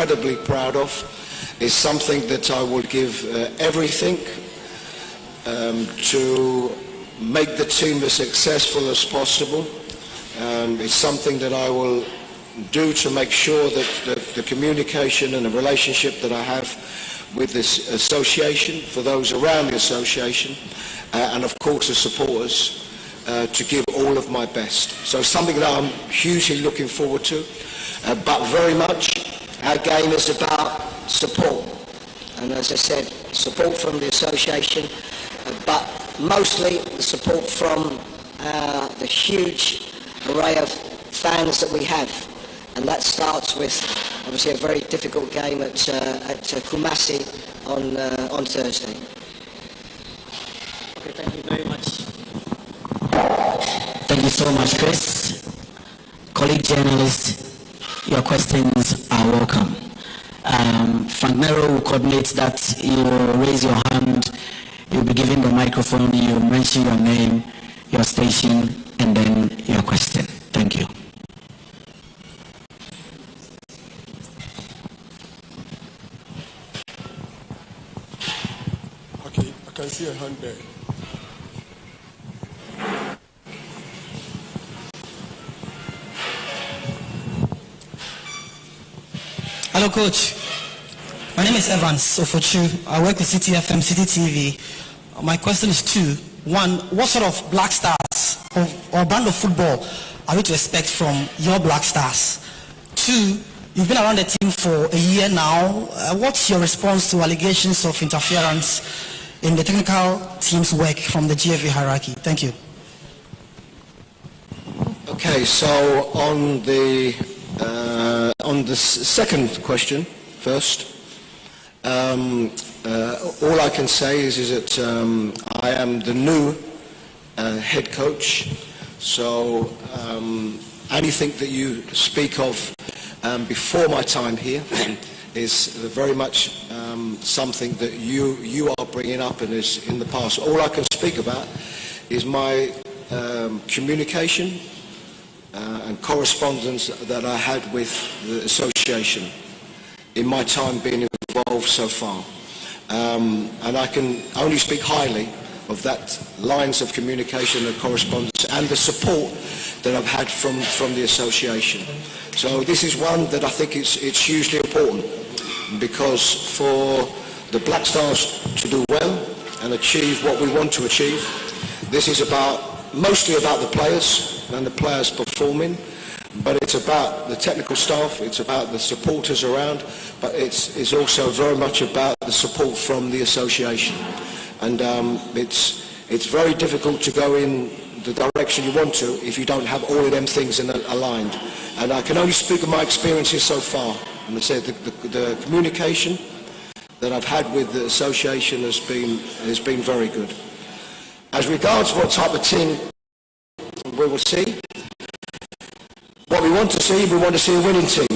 incredibly proud of. It's something that I will give everything to make the team as successful as possible. It's something that I will do to make sure that the communication and the relationship that I have with this association, for those around the association, and of course the supporters, to give all of my best. So something that I'm hugely looking forward to, but very much our game is about support. And as I said, support from the association, but mostly the support from the huge array of fans that we have. And that starts with obviously a very difficult game at Kumasi on Thursday. Okay, thank you very much. Thank you so much, Chris. Colleague journalists, your questions are welcome. Frank Nero will coordinate that. You will raise your hand, you'll be given the microphone, you'll mention your name, your station, and then your question. Thank you. Okay, I can see a hand there. Hello, Coach. My name is Evans Sofochu. I work with City FM, City TV. My question is two. One, what sort of Black Stars or brand of football are we to expect from your Black Stars? Two, you've been around the team for a year now. What's your response to allegations of interference in the technical team's work from the GFA hierarchy? Thank you. Okay, so on the second question first, all I can say is that I am the new head coach, so anything that you speak of before my time here is very much something that you are bringing up and is in the past. All I can speak about is my communication and correspondence that I had with the association in my time being involved so far. And I can only speak highly of that lines of communication and correspondence and the support that I've had from the association. So this is one that I think it's hugely important, because for the Black Stars to do well and achieve what we want to achieve, this is mostly about the players and the players performing, but it's about the technical staff, it's about the supporters around, but it's also very much about the support from the association. And it's very difficult to go in the direction you want to if you don't have all of them things aligned. And I can only speak of my experiences so far. And I say the communication that I've had with the association has been very good. As regards what type of team we will see, what we want to see a winning team,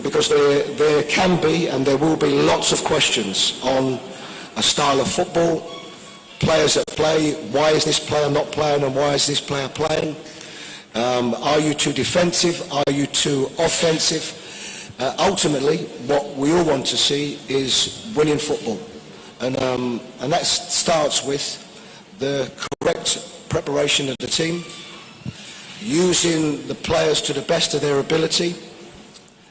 because there can be and there will be lots of questions on a style of football, players that play, why is this player not playing and why is this player playing? Are you too defensive? Are you too offensive? Ultimately, what we all want to see is winning football. And that starts with the correct preparation of the team, using the players to the best of their ability,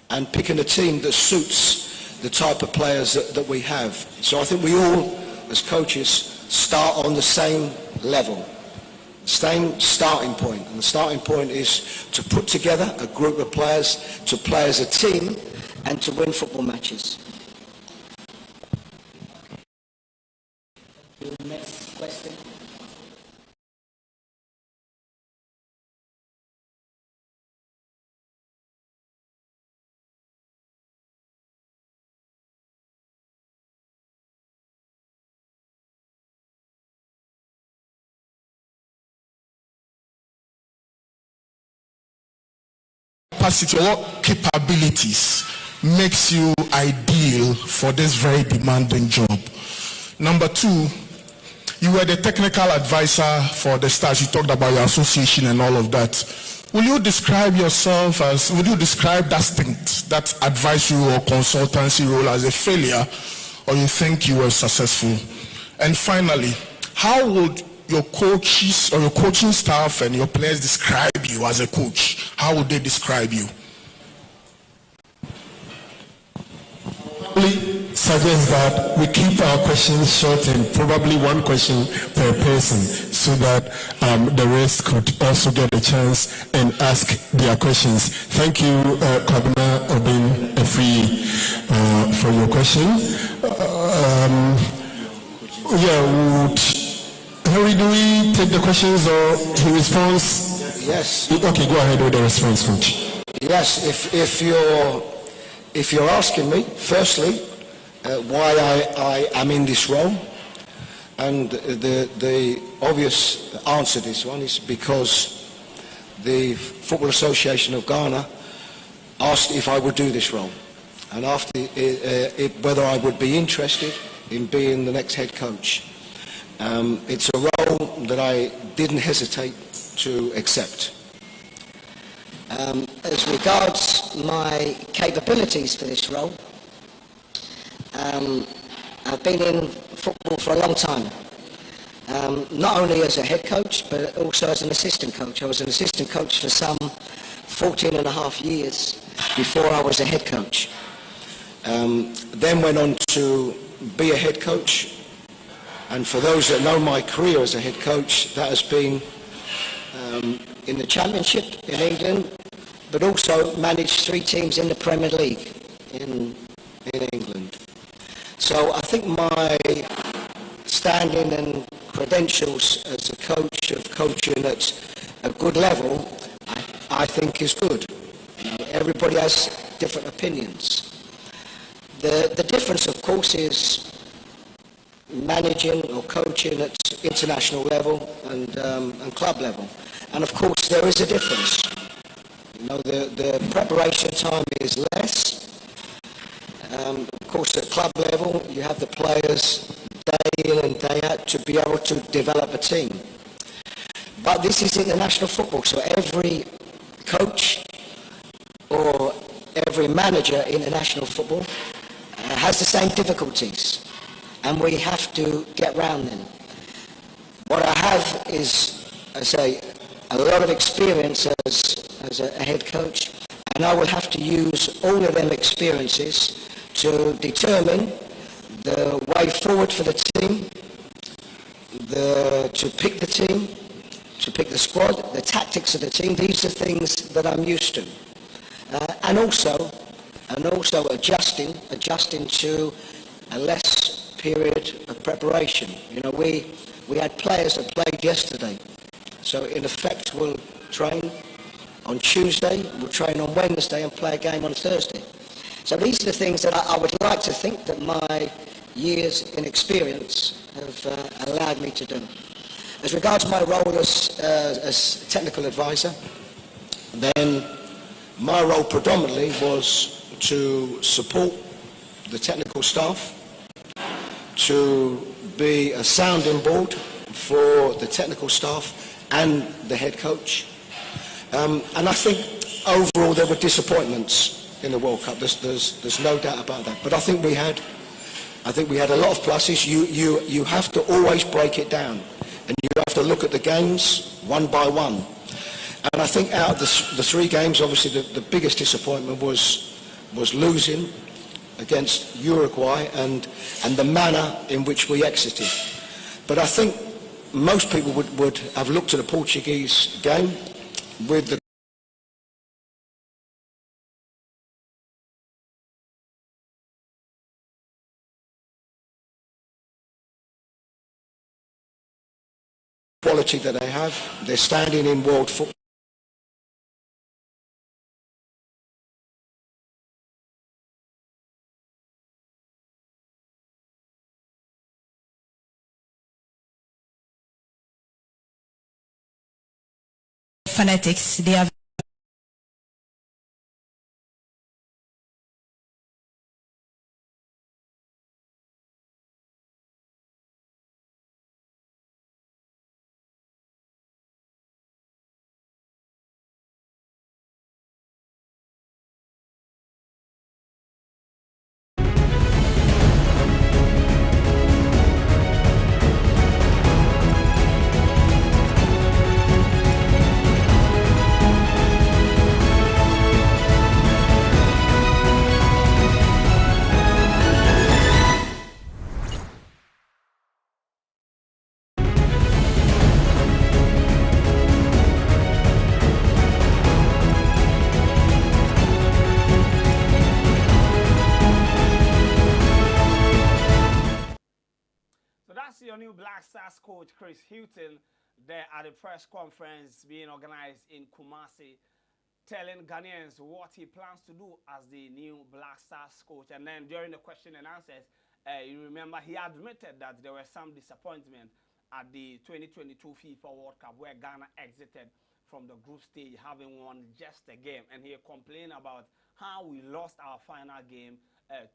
and picking a team that suits the type of players that we have. So I think we all, as coaches, start on the same level, same starting point. And the starting point is to put together a group of players, to play as a team, and to win football matches. Next question. Capacity or what capabilities makes you ideal for this very demanding job? Number two, you were the technical advisor for the Stars. You talked about your association and all of that. Will you describe yourself as, would you describe that that advisory or consultancy role as a failure, or you think you were successful? And finally, how would your coaches or your coaching staff and your players describe you as a coach? How would they describe you? Suggest that we keep our questions short and probably one question per person, so that the rest could also get a chance and ask their questions. Thank you, Kwabena Obin Efri, for your question. Harry, do we take the questions or he responds? Yes. Okay, go ahead with the response, coach. Yes, if you're asking me, firstly, why I am in this role, and the obvious answer to this one is because the Football Association of Ghana asked if I would do this role, and after whether I would be interested in being the next head coach. It's a role that I didn't hesitate to accept. As regards my capabilities for this role, I've been in football for a long time, not only as a head coach but also as an assistant coach. I was an assistant coach for some 14 and a half years before I was a head coach. Then went on to be a head coach, and for those that know my career as a head coach, that has been in the Championship in England, but also managed 3 teams in the Premier League in England. So I think my standing and credentials as a coach of coaching at a good level, I think is good. Everybody has different opinions. The difference, of course, is managing or coaching at international level and club level. And of course there is a difference. The preparation time is less. Of course at club level you have the players day in and day out to be able to develop a team. But this is international football, so every coach or every manager in international football has the same difficulties, and we have to get round them. What I have is, I say, a lot of experience as a head coach, and I will have to use all of them experiences to determine the way forward for the team, to pick the team, to pick the squad, the tactics of the team. These are things that I'm used to. And also adjusting to a less period of preparation. We had players that played yesterday. So in effect we'll train on Tuesday, we'll train on Wednesday and play a game on Thursday. So these are the things that I would like to think that my years in experience have allowed me to do. As regards my role as technical advisor, then my role predominantly was to support the technical staff, to be a sounding board for the technical staff and the head coach. And I think overall there were disappointments in the World Cup. There's no doubt about that. But I think we had a lot of pluses. You have to always break it down, and you have to look at the games one by one. And I think out of the 3 games, obviously the biggest disappointment was losing against Uruguay and the manner in which we exited. But I think most people would have looked at the Portuguese game with the quality that they have. They're standing in world football. Fanatics, they have new Black Stars coach Chris Hughton there at the press conference being organized in Kumasi, telling Ghanaians what he plans to do as the new Black Stars coach. And then during the question and answers, you remember he admitted that there was some disappointment at the 2022 FIFA World Cup where Ghana exited from the group stage having won just a game. And he complained about how we lost our final game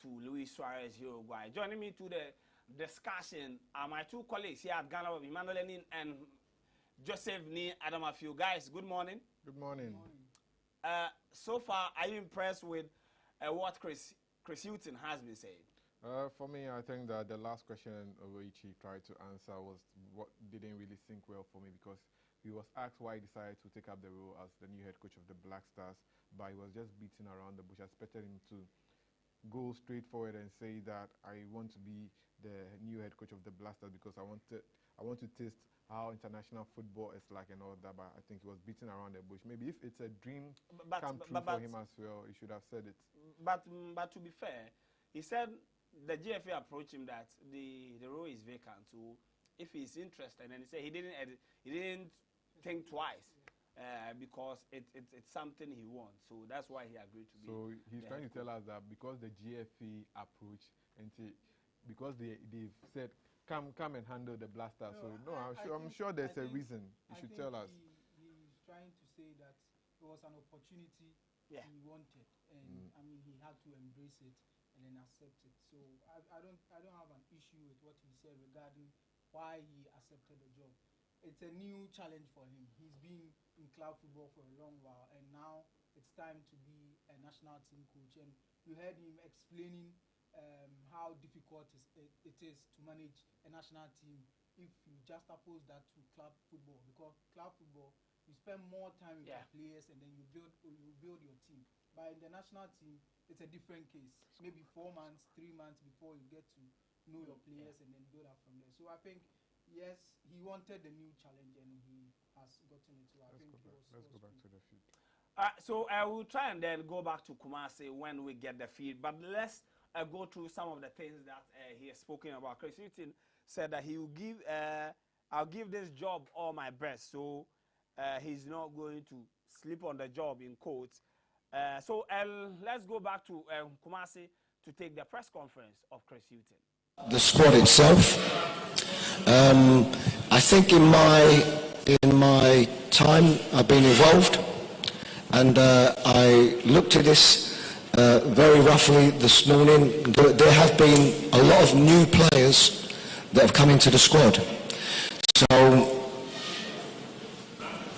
to Luis Suarez, Uruguay. Joining me to the discussion are my two colleagues here at GhanaWeb, Emmanuel Lenin and Joseph Ni Adamafiu. Guys, good morning. Good morning. So far, are you impressed with what Chris Hughton has been saying? For me, I think that the last question which he tried to answer was what didn't really sink well for me, because he was asked why he decided to take up the role as the new head coach of the Black Stars, but he was just beating around the bush. I expected him to go straight forward and say that I want to be the new head coach of the Black Stars because I want to taste how international football is like and all that, but I think he was beating around the bush. Maybe if it's a dream come true for him as well, he should have said it. But to be fair, he said the GFA approached him that the role is vacant. So if he's interested, and he said he didn't think twice because it's something he wants. So that's why he agreed to be. So he's trying to tell us that because the GFA approach and because they've said come and handle the Black Stars. No, so I'm sure there's a reason. You should tell us. He's trying to say that it was an opportunity he wanted, and I mean he had to embrace it and then accept it. So I don't have an issue with what he said regarding why he accepted the job. It's a new challenge for him. He's been in club football for a long while, and now it's time to be a national team coach. And you heard him explaining how difficult it is to manage a national team if you just oppose that to club football, because club football you spend more time with your players and then you build your team. But in the national team, it's a different case. Maybe 4 months, 3 months before you get to know your players and then build up from there. So I think yes, he wanted the new challenge and he has gotten it. So let's go back to the feed. So I will try and then go back to Kumasi when we get the feed. But let's go through some of the things that he has spoken about. Chris Hughton said that he will give, I'll give this job all my best. So he's not going to sleep on the job, in quotes. So let's go back to Kumasi to take the press conference of Chris Hughton. The squad itself. I think in my time I've been involved, and I looked at this very roughly this morning. There have been a lot of new players that have come into the squad. So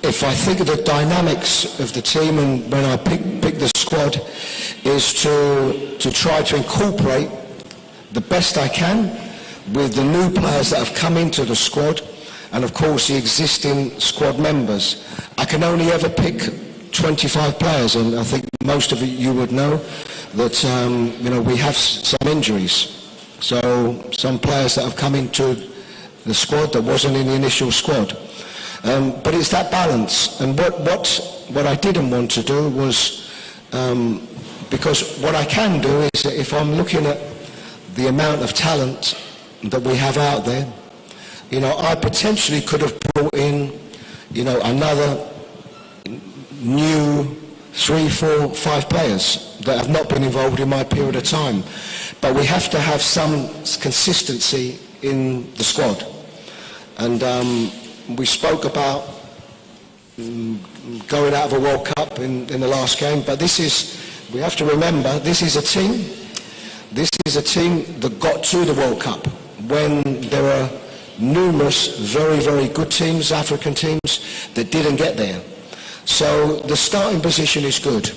if I think of the dynamics of the team, and when I pick the squad, is to try to incorporate the best I can with the new players that have come into the squad, and of course the existing squad members. I can only ever pick 25 players, and I think most of you would know that we have some injuries. So some players that have come into the squad that wasn't in the initial squad. But it's that balance. And what I didn't want to do was, because what I can do is, if I'm looking at the amount of talent that we have out there, I potentially could have brought in, another new 3, 4, 5 players that have not been involved in my period of time. But we have to have some consistency in the squad. And we spoke about going out of a World Cup in the last game, but we have to remember, this is a team that got to the World Cup when there were numerous very, very good teams, African teams, that didn't get there. So the starting position is good.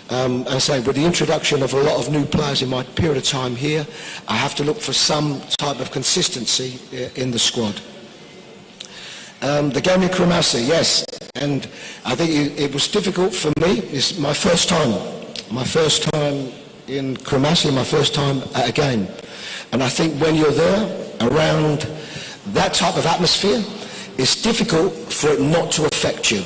As I say, with the introduction of a lot of new players in my period of time here, I have to look for some type of consistency in the squad. The game in Kumasi, yes, and I think it was difficult for me. It's my first time in Kumasi, my first time at a game. And I think when you're there, around that type of atmosphere, it's difficult for it not to affect you.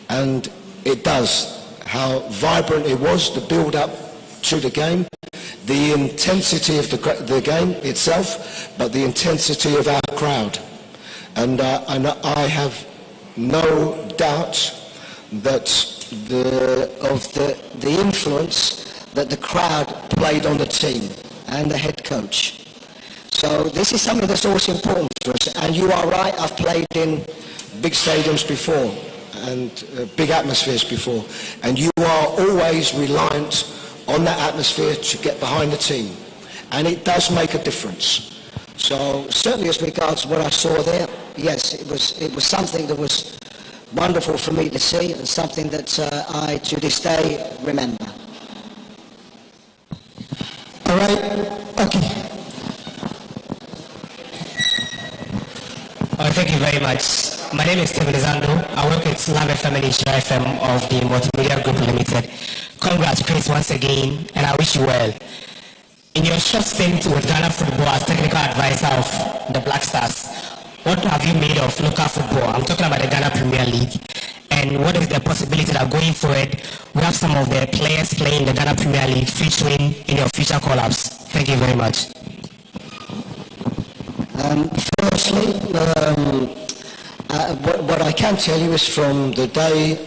And it does. How vibrant it was, the build-up to the game, the intensity of the game itself, but the intensity of our crowd. And I have no doubt that the influence that the crowd played on the team and the head coach. So this is something that's also important for us. And you are right, I've played in big stadiums before and big atmospheres before. And you are always reliant on that atmosphere to get behind the team. And it does make a difference. So certainly as regards what I saw there, yes, it was something that was wonderful for me to see and something that I to this day remember. All right, okay. Thank you very much. My name is Stephen Zando. I work with FM and FM of the Multimedia Group Limited. Congrats, Chris, once again, and I wish you well. In your short stint with Ghana Football as technical advisor of the Black Stars, what have you made of local football? I'm talking about the Ghana Premier League. And what is the possibility that going forward, we have some of the players playing the Ghana Premier League featuring in your future call-ups? Thank you very much. Firstly, what I can tell you is from the day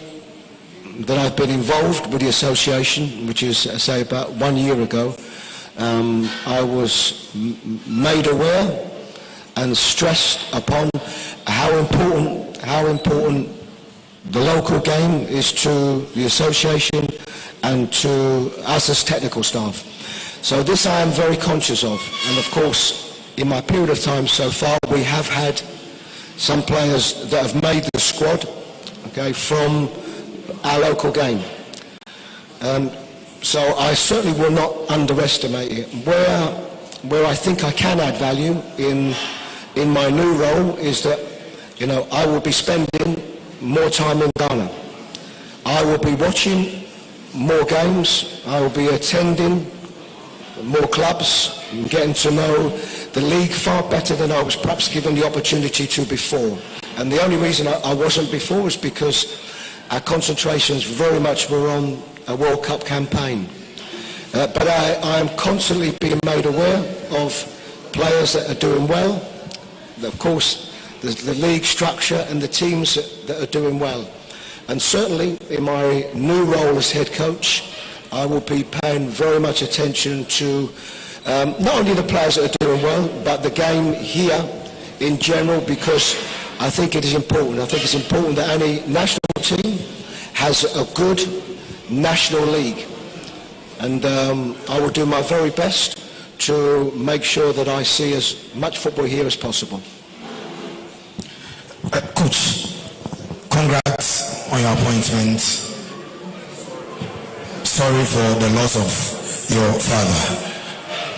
that I've been involved with the association, which is, say, about 1 year ago, I was made aware and stressed upon how important the local game is to the association and to us as technical staff. So this I am very conscious of, and of course in my period of time so far we have had some players that have made the squad, okay, from our local game. So I certainly will not underestimate it. Where I think I can add value in my new role is that, you know, I will be spending more time in Ghana. I will be watching more games. I will be attending more clubs and getting to know the league far better than I was perhaps given the opportunity to before. And the only reason I wasn't before is because our concentrations very much were on a World Cup campaign. But I am constantly being made aware of players that are doing well. Of course, the league structure and the teams that are doing well. And certainly in my new role as head coach, I will be paying very much attention to not only the players that are doing well, but the game here in general, because I think it is important. I think it's important that any national team has a good national league. And I will do my very best to make sure that I see as much football here as possible. Coach, congrats on your appointment. Sorry for the loss of your father.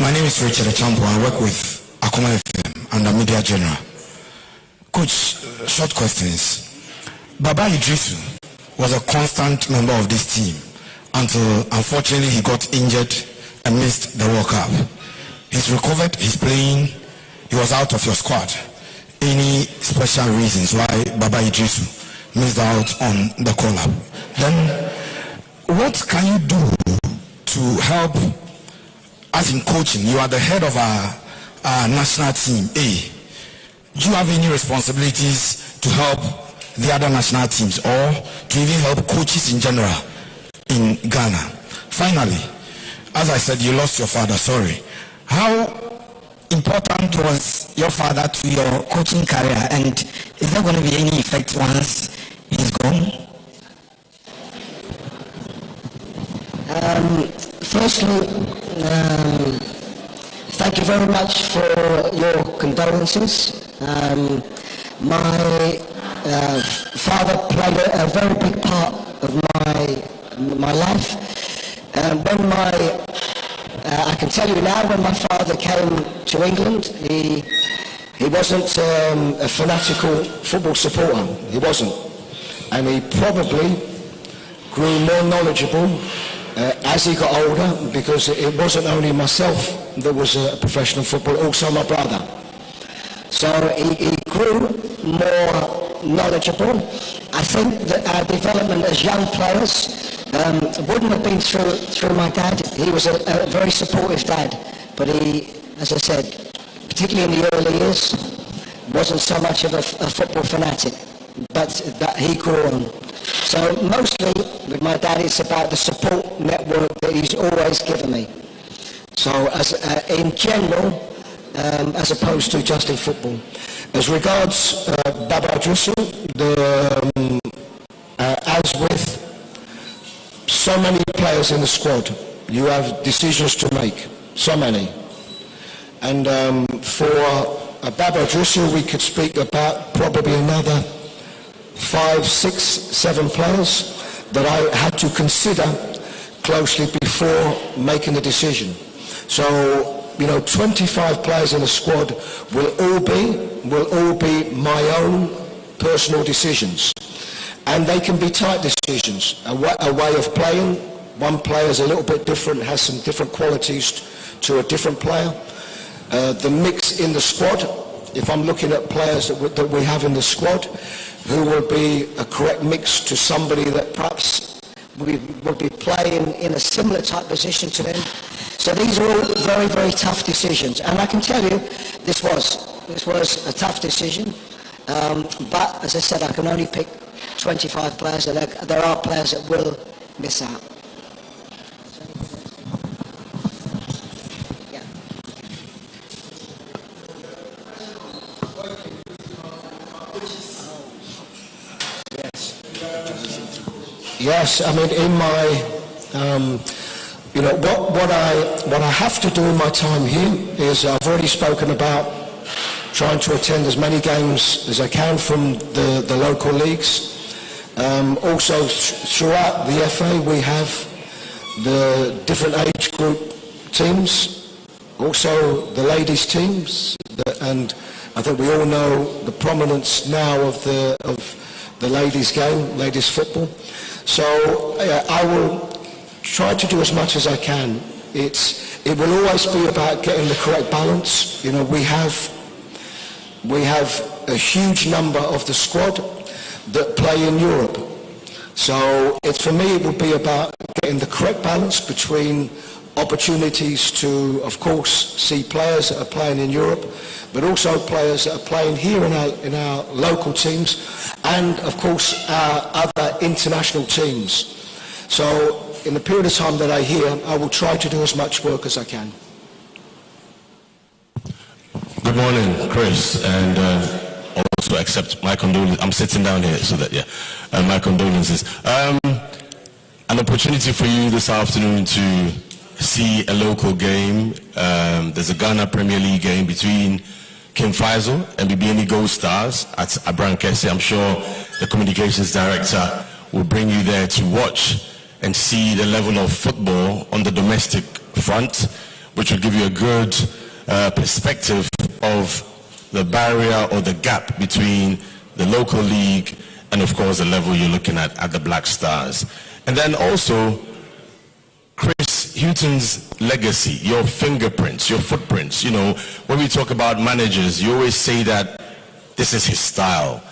My name is Richard Champo. I work with Akoma FM and the Media General. Coach, short questions. Baba Idrisu was a constant member of this team until unfortunately he got injured and missed the World Cup. He's recovered, he's playing, he was out of your squad. Any special reasons why Baba Idrisu missed out on the call-up? Then, what can you do to help, as in coaching? You are the head of our national team, do you have any responsibilities to help the other national teams or to even help coaches in general in Ghana? Finally, as I said, you lost your father, sorry. How important was your father to your coaching career, and is there going to be any effect once he's gone? Firstly, thank you very much for your condolences. My father played a very big part of my life. I can tell you now, when my father came to England, he wasn't a fanatical football supporter. He wasn't. And he probably grew more knowledgeable as he got older, because it wasn't only myself that was a professional footballer, also my brother. So he grew more knowledgeable. I think that our development as young players Wouldn't have been through my dad. He was a very supportive dad, but he, as I said, particularly in the early years, wasn't so much of a football fanatic, but that he grew on. So mostly with my dad, it's about the support network that he's always given me. So as in general, as opposed to just in football. As regards Baba Idrissa, as with so many players in the squad, you have decisions to make, so many. And for Baba Idrissa, we could speak about probably another 5, 6, 7 players that I had to consider closely before making the decision. So, 25 players in the squad will all be my own personal decisions. And they can be tight decisions. A way of playing, one player is a little bit different, has some different qualities to a different player. The mix in the squad, if I'm looking at players that we have in the squad, who will be a correct mix to somebody that perhaps we would be playing in a similar type position to them. So these are all very, very tough decisions. And I can tell you, this was a tough decision. But as I said, I can only pick 25 players. There are players that will miss out. Yes, I mean, in my, what I have to do in my time here is I've already spoken about trying to attend as many games as I can from the local leagues. Also, throughout the FA, we have the different age group teams, also the ladies' teams, and I think we all know the prominence now of the ladies' game, ladies' football. So I will try to do as much as I can. It will always be about getting the correct balance. We have a huge number of the squad that play in Europe. So for me, it would be about getting the correct balance between opportunities to, of course, see players that are playing in Europe, but also players that are playing here in our local teams, and of course our other international teams. So in the period of time that I here, I will try to do as much work as I can. Good morning, Chris, and also accept my condolences. I'm sitting down here, so that my condolences. An opportunity for you this afternoon to see a local game. There's a Ghana Premier League game between King Faisal and BBNE Gold Stars at Abrankese. I'm sure the communications director will bring you there to watch and see the level of football on the domestic front, which will give you a good perspective of the barrier or the gap between the local league and, of course, the level you're looking at the Black Stars. And then also, Chris, Hughton's legacy, your fingerprints, your footprints. When we talk about managers, you always say that this is his style.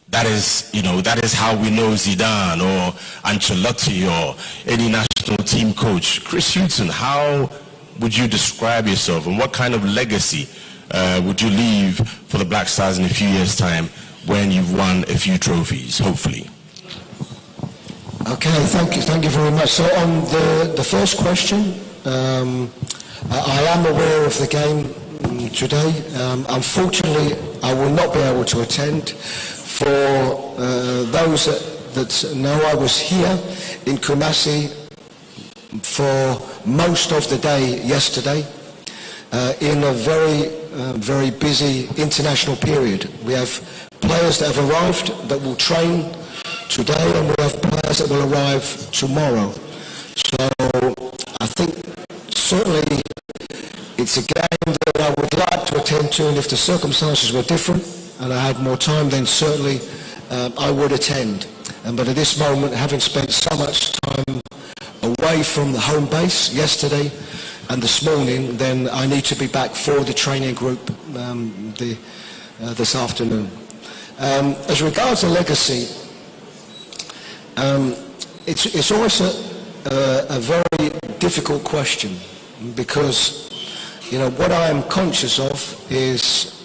That is how we know Zidane or Ancelotti or any national team coach. Chris Hughton, how would you describe yourself, and what kind of legacy would you leave for the Black Stars in a few years' time when you've won a few trophies, hopefully? Okay, thank you very much. So on the first question, I am aware of the game today. Unfortunately, I will not be able to attend. For those that know, I was here in Kumasi for most of the day yesterday in a very busy international period. We have players that have arrived that will train today, and we have players that will arrive tomorrow. So I think certainly it's a game that I would like to attend to, and if the circumstances were different and I had more time, then certainly I would attend. But at this moment, having spent so much time away from the home base yesterday and this morning, then I need to be back for the training group this afternoon. As regards the legacy, it's always a very difficult question, because, you know, what I am conscious of is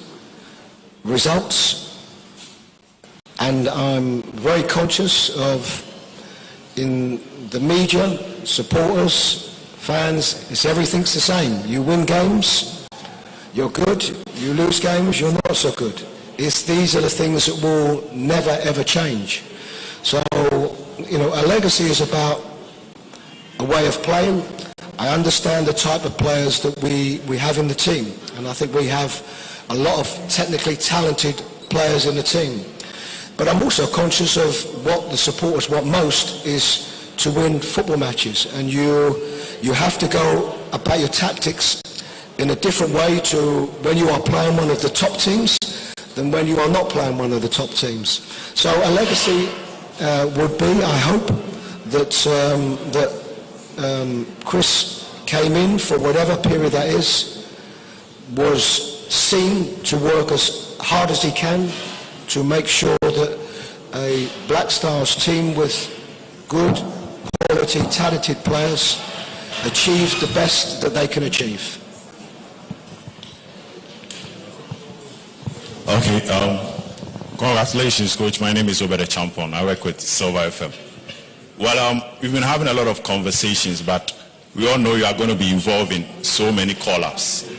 results, and I'm very conscious of, in the media, supporters, fans, everything's the same. You win games, you're good. You lose games, you're not so good. These are the things that will never ever change. So, you know, a legacy is about a way of playing. I understand the type of players that we have in the team, and I think we have a lot of technically talented players in the team. But I'm also conscious of what the supporters want most is to win football matches, and you have to go about your tactics in a different way to when you are playing one of the top teams than when you are not playing one of the top teams. So a legacy would be, I hope, that Chris came in for whatever period that is, was seen to work as hard as he can to make sure that a Black Stars team with good, quality, talented players achieves the best that they can achieve. Okay, congratulations, Coach. My name is Robert Champon. I work with Silver FM. Well, we've been having a lot of conversations, but we all know you are going to be involved in so many call-ups.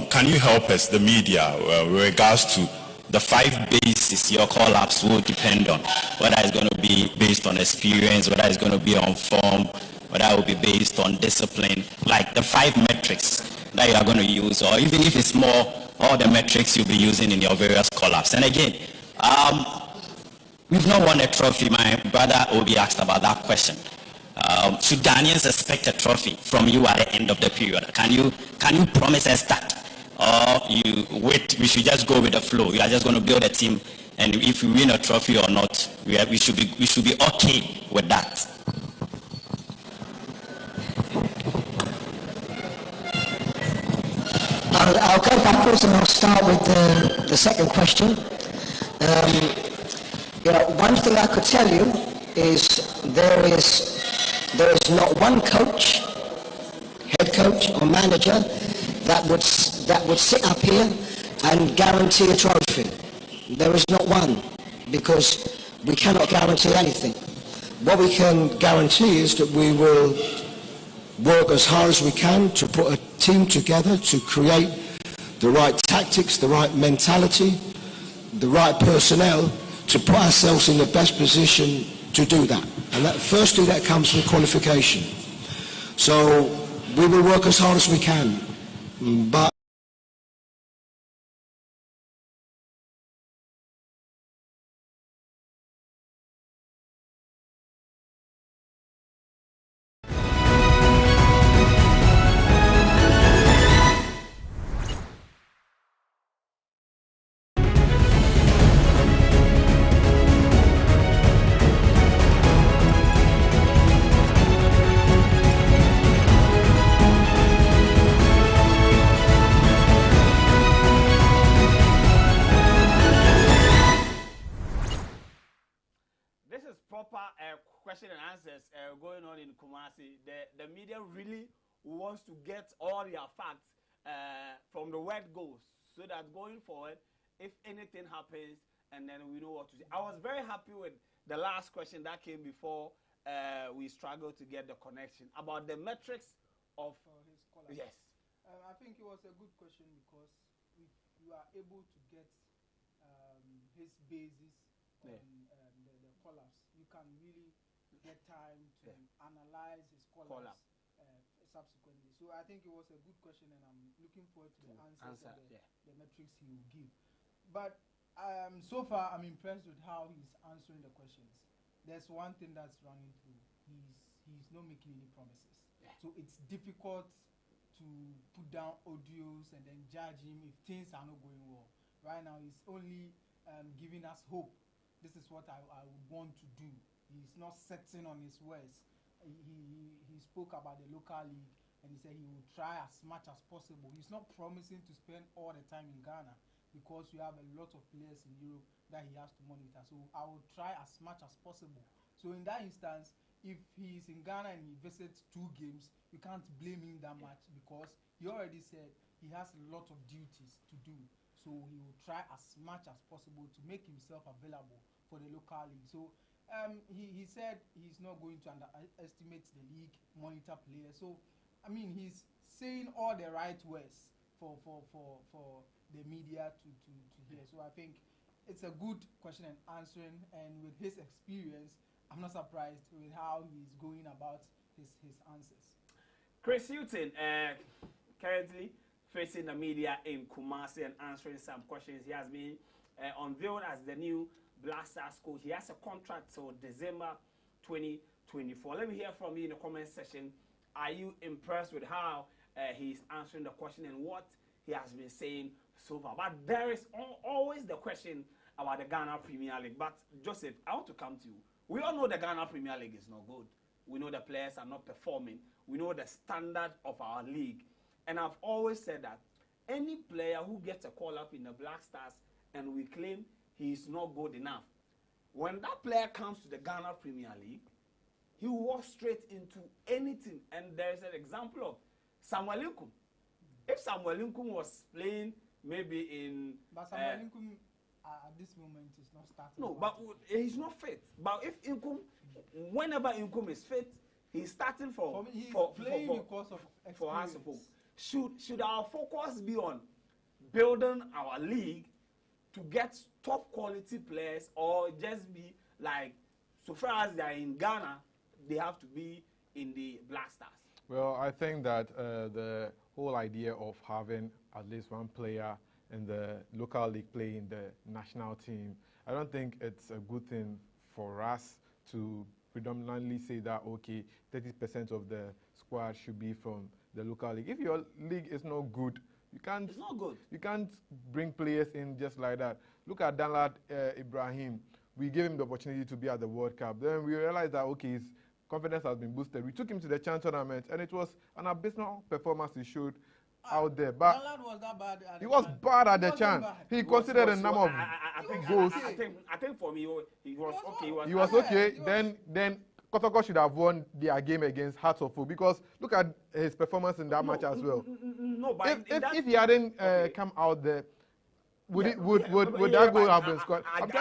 Can you help us, the media, with regards to the 5 bases your call-ups will depend on? Whether it's going to be based on experience, whether it's going to be on form, whether it will be based on discipline, like the 5 metrics that you are going to use, or even if it's more, all the metrics you'll be using in your various call-ups. And again, we've not won a trophy. My brother will be asked about that question. Should Ghanaians expect a trophy from you at the end of the period? Can you promise us that? Or we should just go with the flow? You are just going to build a team, and if we win a trophy or not, we should be okay with that. I'll go backwards and I'll start with the second question. You know, one thing I could tell you is there is not one coach, head coach or manager that would sit up here and guarantee a trophy. There is not one, because we cannot guarantee anything. What we can guarantee is that we will work as hard as we can to put a team together to create the right tactics, the right mentality, the right personnel to put ourselves in the best position to do that. And firstly, that comes from qualification. So we will work as hard as we can, but question and answers going on in Kumasi. The media really wants to get all their facts from the word goes, so that going forward, if anything happens, and then we know what to do. I was very happy with the last question that came before we struggled to get the connection about the metrics of his scholarship. Yes. I think it was a good question, because if you are able to get his basis on the call-ups, you can really get time to analyze his call-ups subsequently. So I think it was a good question, and I'm looking forward to the answers and the metrics he will give. But so far, I'm impressed with how he's answering the questions. There's one thing that's running through. He's not making any promises. So it's difficult to put down audios and then judge him if things are not going well. Right now, he's only giving us hope. This is what I would want to do. He's not setting on his words. He spoke about the local league, and he said he will try as much as possible. He's not promising to spend all the time in Ghana, because we have a lot of players in Europe that he has to monitor. So I will try as much as possible. So in that instance, if he's in Ghana and he visits 2 games, you can't blame him that much because he already said he has a lot of duties to do. So he will try as much as possible to make himself available for the local league. So he said he's not going to underestimate the league, monitor players. So I mean, he's saying all the right words for the media to hear. So I think it's a good question and answering, and with his experience, I'm not surprised with how he's going about his answers. Chris Hughton, currently facing the media in Kumasi and answering some questions. He has been unveiled as the new Black Stars coach. He has a contract till December 2024. Let me hear from you in the comment section. Are you impressed with how he's answering the question and what he has been saying so far? But there is always the question about the Ghana Premier League. But Joseph, I want to come to you. We all know the Ghana Premier League is not good. We know the players are not performing. We know the standard of our league. And I've always said that any player who gets a call up in the Black Stars and we claim he is not good enough, when that player comes to the Ghana Premier League, he will walk straight into anything. And there's an example of Samuel Nkum. If Samuel Nkum was playing maybe in... But Samuel Nkum at this moment is not starting. No, but he's not fit. But if Nkum, whenever Nkum is fit, he's starting for playing because of experience. Should our focus be on building our league to get top quality players, or just be like, so far as they are in Ghana, they have to be in the Black Stars? Well, I think that the whole idea of having at least one player in the local league playing the national team, I don't think it's a good thing for us to predominantly say that, okay, 30% of the squad should be from the local league. If your league is not good, you can't. It's not good. You can't bring players in just like that. Look at Danlad Ibrahim. We gave him the opportunity to be at the World Cup. Then we realized that, okay, his confidence has been boosted. We took him to the Chan tournament, and it was an abysmal performance he showed out there. But Danlad was that bad at he was bad at the Chan. He considered a number of goals. I think for me, he was okay. He was okay. Then Kotoko should have won their game against Hearts of Oak, because look at his performance in that match as well. No, but if he hadn't come out there, would that goal have been scored? I'm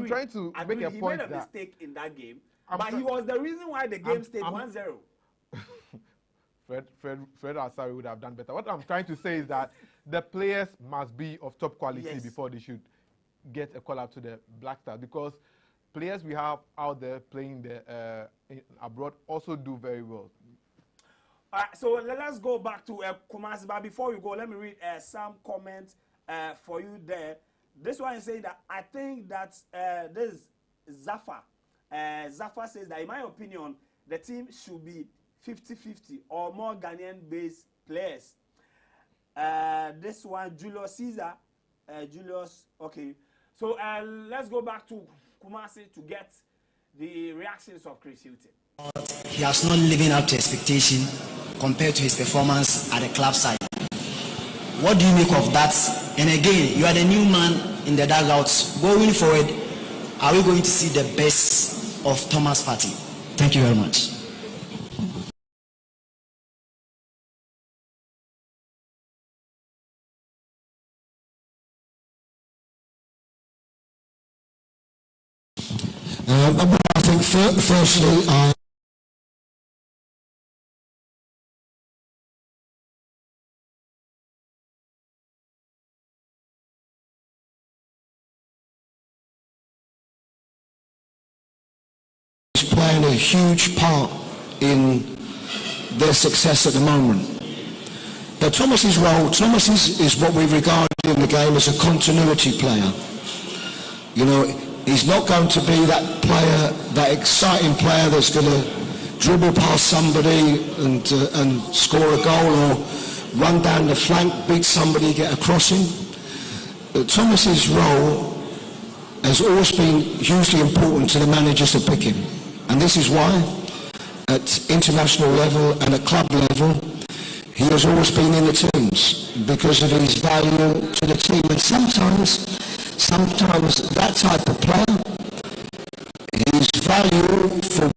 trying to make a point that he made a mistake in that game, but he was the reason why the game stayed 1-0. Fred Asari would have done better. What I'm trying to say is that the players must be of top quality before they should get a call up to the Black Stars, because players we have out there playing abroad also do very well. All right, so let's go back to Kumasi. But before we go, let me read some comments for you there. This one is saying that I think that this Zafar. Zafar says that, in my opinion, the team should be 50-50 or more Ghanaian-based players. This one, Julius Caesar. Okay. So let's go back to Kumasi to get the reactions of Chris Hughton. He has not living up to expectation compared to his performance at the club side. What do you make of that? And again, you are the new man in the dugouts. Going forward, are we going to see the best of Thomas Partey? Thank you very much. I think firstly, is playing a huge part in their success at the moment. But Thomas's role, Thomas is what we regard in the game as a continuity player. You know, he's not going to be that player, that exciting player that's going to dribble past somebody and score a goal, or run down the flank, beat somebody, get a crossing. But Thomas's role has always been hugely important to the managers to pick him. And this is why, at international level and at club level, he has always been in the teams because of his value to the team. And sometimes that type of player, his value for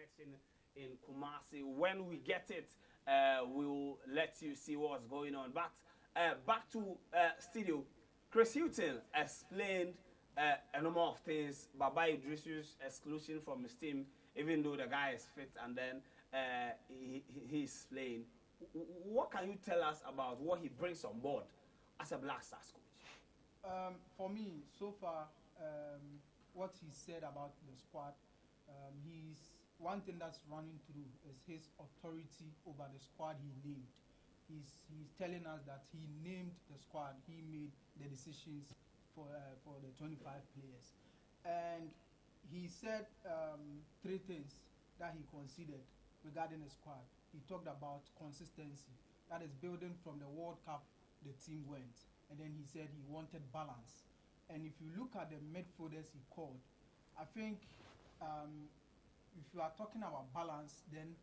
selection in Kumasi. When we get it, we'll let you see what's going on. But back to studio. Chris Hughton explained a number of things. Baba Idrisu's exclusion from his team, even though the guy is fit, and then he's playing. What can you tell us about what he brings on board as a Black Stars coach? For me, so far, what he said about the squad, he's one thing that's running through is his authority over the squad he named. He's telling us that he named the squad, he made the decisions for the 25 players, and he said 3 things that he considered regarding the squad. He talked about consistency, that is building from the World Cup the team went, and then he said he wanted balance. And if you look at the midfielders he called, I think if you are talking about balance, then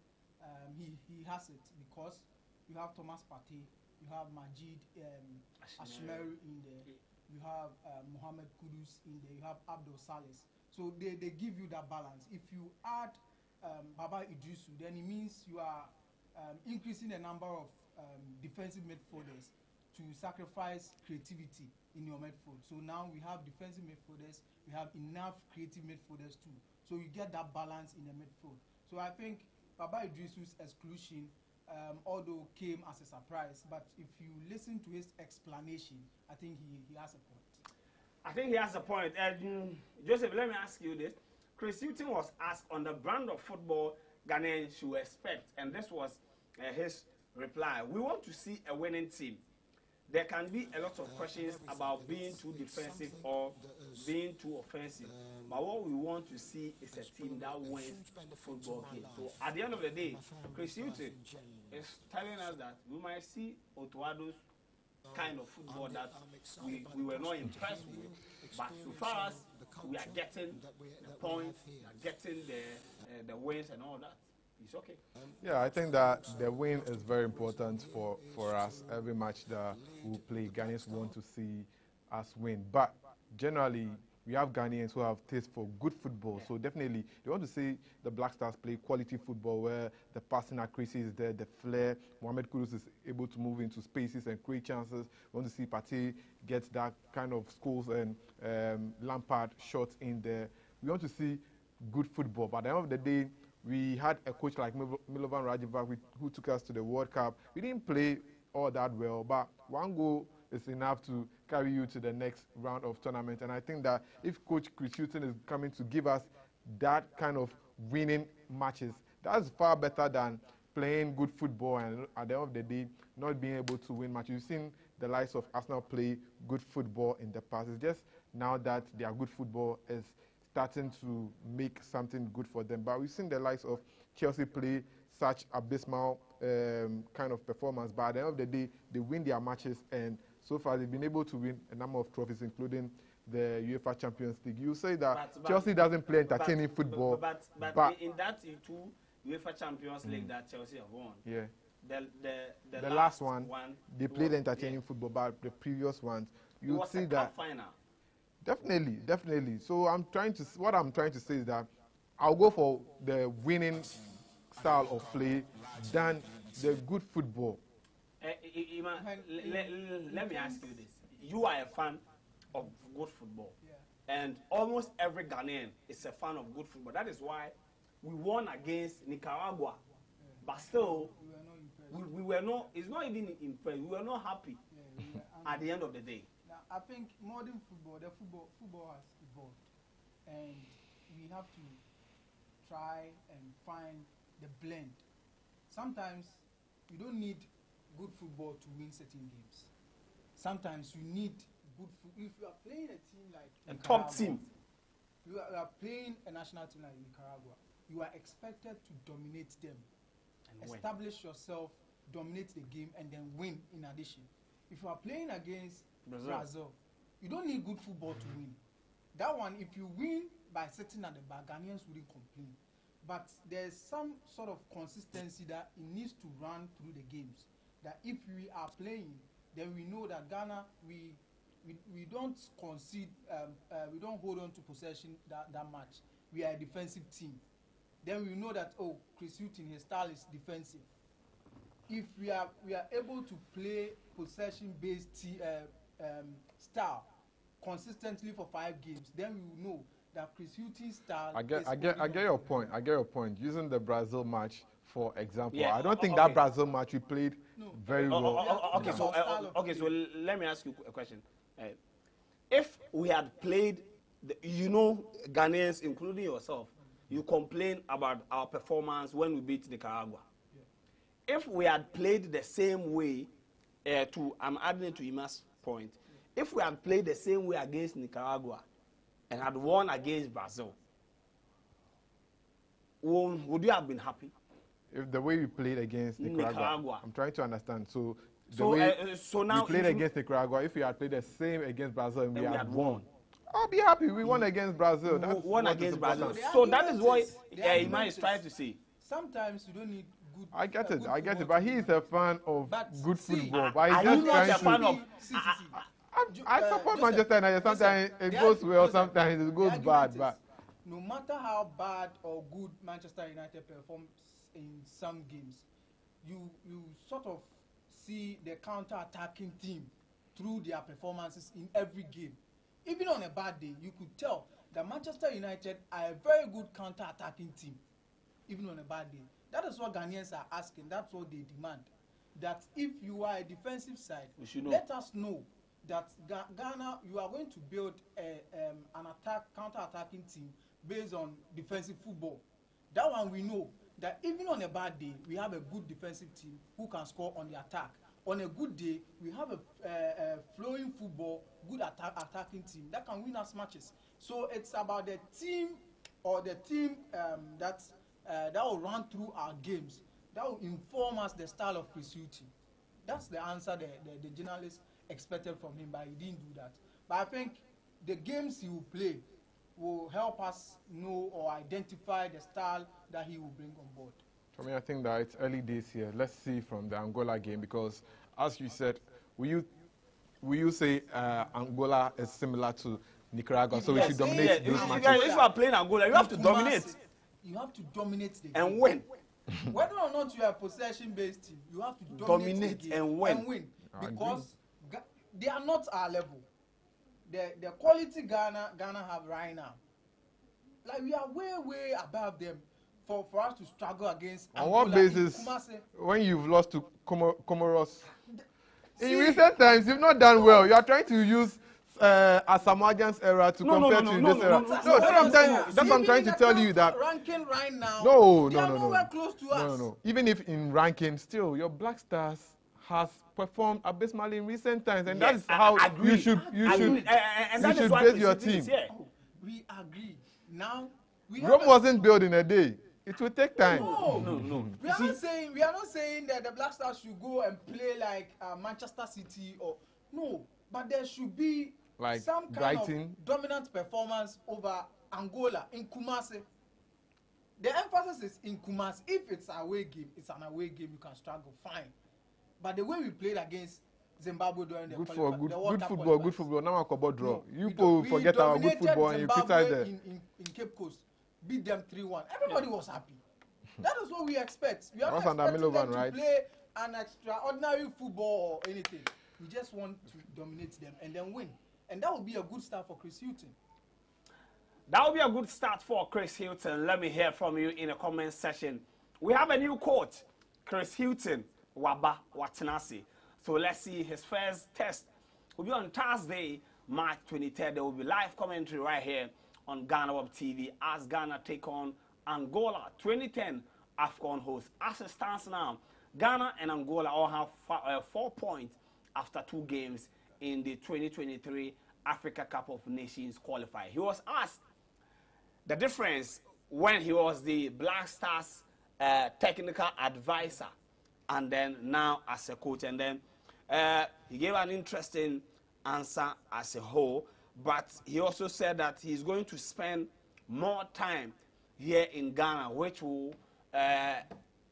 he has it, because you have Thomas Partey, you have Majid Ashmeri in there, you have Mohamed Kudus in there, you have Abdul Salis. So they give you that balance. If you add Baba Idrisu, then it means you are increasing the number of defensive midfielders to sacrifice creativity in your midfield. So now we have defensive midfielders, we have enough creative midfielders too. So you get that balance in the midfield. So I think Baba Idrisu's exclusion, although came as a surprise, but if you listen to his explanation, I think he has a point. I think he has a point. Joseph, let me ask you this. Chris Hughton was asked on the brand of football Ghanaians should expect, and this was his reply. We want to see a winning team. There can be a lot of questions about being too defensive or being too offensive, but what we want to see is a team that wins football games. So at the end of the day, Chris Hughton is telling us that we might see Otuado's kind of football that we were not impressed with, but so far as we are getting the points, we are getting the wins and all that, it's okay. Yeah, I think that the win is very important for us. Every match that we play, Ghanaians want to see us win. But generally, we have Ghanaians who have taste for good football. So definitely, they want to see the Black Stars play quality football where the passing accuracy is there, the flair. Mohamed Kudus is able to move into spaces and create chances. We want to see Partey get that kind of scores and Lampard shots in there. We want to see good football. But at the end of the day, we had a coach like Milovan Rajevac who took us to the World Cup. We didn't play all that well, but one goal is enough to carry you to the next round of tournament. And I think that if Coach Chris Hughton is coming to give us that kind of winning matches, that's far better than playing good football and at the end of the day not being able to win matches. You've seen the likes of Arsenal play good football in the past. It's just now that their good football is starting to make something good for them. But we've seen the likes of Chelsea play such abysmal kind of performance. But at the end of the day, they win their matches, and so far they've been able to win a number of trophies, including the UEFA Champions League. You say that Chelsea doesn't play entertaining football. But in that two UEFA Champions League that Chelsea have won, yeah, the last one they played entertaining football, but the previous ones, you see that final. Definitely. So what I'm trying to say is that I'll go for the winning style of play than the good football. Let me ask you this. You are a fan of good football. And almost every Ghanaian is a fan of good football. That is why we won against Nicaragua. But still, we were not, it's not even impressed. We were not happy at the end of the day. I think modern football, the football has evolved, and we have to try and find the blend. Sometimes you don't need good football to win certain games. Sometimes you need good football. If you are playing a team like a top team, you are playing a national team like Nicaragua, you are expected to dominate them, and establish yourself, dominate the game, and then win in addition. If you are playing against Brazil, you don't need good football to win. That one, if you win by sitting at the back, Ghanaians wouldn't complain. But there's some sort of consistency that it needs to run through the games. That if we are playing, then we know that Ghana, we don't concede, we don't hold on to possession that much. We are a defensive team. then we know that, oh, Chris Hughton, his style is defensive. If we are able to play possession-based style consistently for 5 games, then we will know that Chris Hughton's style I get your point. I get your point. Using the Brazil match for example, I don't think okay. that Brazil match we played very well. Okay, so let me ask you a question. If we had played, Ghanaians, including yourself, you complain about our performance when we beat Nicaragua. Yeah. If we had played the same way, I'm adding to Ima's point, if we had played the same way against Nicaragua and had won against Brazil, would you have been happy? If the way we played against Nicaragua. I'm trying to understand. So now we played against Nicaragua. If we had played the same against Brazil and we had won, I'll be happy. We won against Brazil. That's won against Brazil. So that is what Ima is trying to say. Sometimes you don't need good. I get it. But he is a fan of good football. But he's just trying to. Fan of, I support Manchester United. Sometimes it goes well, sometimes it goes bad. But no matter how bad or good Manchester United performs in some games, you sort of see the counter-attacking team through their performances in every game. Even on a bad day, you could tell that Manchester United are a very good counter-attacking team, even on a bad day. That is what Ghanaians are asking. That's what they demand. That if you are a defensive side, let us know that Ghana, you are going to build an counter-attacking team based on defensive football. That one we know that even on a bad day, we have a good defensive team who can score on the attack. On a good day, we have a flowing football, good attacking team that can win us matches. So it's about the team or the team that will run through our games, that will inform us the style of Chris Hughton. That's the answer the journalist expected from him, but he didn't do that. But I think the games he will play will help us know or identify the style that he will bring on board. For me, I think that it's early days here. Let's see from the Angola game, because as you said, will you say Angola is similar to Nicaragua, so we should dominate those matches? If you are playing Angola, you have to dominate. You have to dominate the game. And win. Whether or not you are a possession-based team, you have to dominate the game and win. Because they are not our level. The quality Ghana have right now, like we are way above them for us to struggle against Angola. On what basis, when you've lost to Comoros? In recent times, you've not done well. You are trying to use Asamoah's era to compare to this era. No, that's what I'm trying to tell you that. Ranking right now, they are nowhere close to us. No. Even if in ranking, still, your Black Stars has performed abysmally in recent times, and that is how you should base your team. We agree. Now, Rome wasn't built in a day. It will take time. No. We are not saying that the Black Stars should go and play like Manchester City or no, but there should be like some kind of dominant performance over Angola in Kumasi. The emphasis is in Kumasi. If it's an away game, it's an away game. You can struggle, fine. But the way we played against Zimbabwe during the good football. Now I can draw. You forget our good football and you criticize them. In Cape Coast, beat them 3-1. Everybody was happy. That is what we expect. We are not expecting them to play an extraordinary football or anything. We just want to dominate them and then win. And that would be a good start for Chris Hughton. That would be a good start for Chris Hughton. Let me hear from you in the comment section. We have a new coach, Chris Hughton, Waba Watenasi. So let's see his first test. Will be on Thursday, March 23rd. There will be live commentary right here on GhanaWeb TV as Ghana take on Angola, 2010 AFCON host. As it stands now, Ghana and Angola all have 4 points after 2 games in the 2023 Africa Cup of Nations qualifier. He was asked the difference when he was the Black Stars technical advisor and then now as a coach. And then he gave an interesting answer as a whole, but he also said that he's going to spend more time here in Ghana, which will